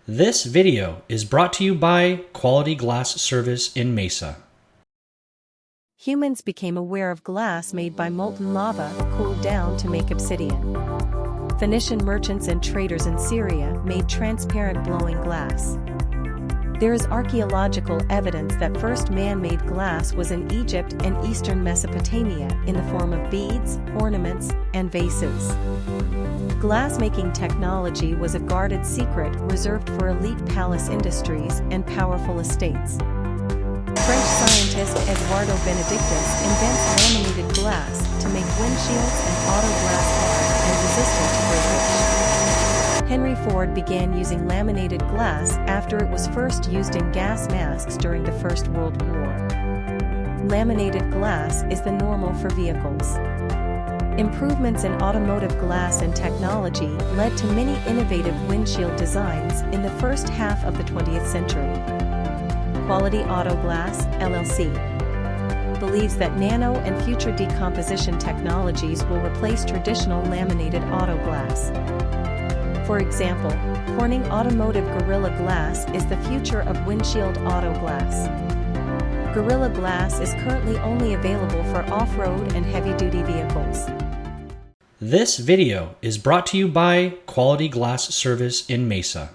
This video is brought to you by Quality Glass Service in Mesa. Humans became aware of glass made by molten lava cooled down to make obsidian. Phoenician merchants and traders in Syria made transparent blowing glass. There is archaeological evidence that first man-made glass was in Egypt and eastern Mesopotamia in the form of beads, ornaments, and vases. Glass-making technology was a guarded secret reserved for elite palace industries and powerful estates. French scientist Eduardo Benedictus invents laminated glass to make windshields and auto glass hard and resistant to breakage. Henry Ford began using laminated glass after it was first used in gas masks during the First World War. Laminated glass is the normal for vehicles. Improvements in automotive glass and technology led to many innovative windshield designs in the first half of the 20th century. Quality Auto Glass, LLC, believes that nano and future decomposition technologies will replace traditional laminated auto glass. For example, Corning Automotive Gorilla Glass is the future of windshield auto glass. Gorilla Glass is currently only available for off-road and heavy-duty vehicles. This video is brought to you by Quality Glass Service in Mesa.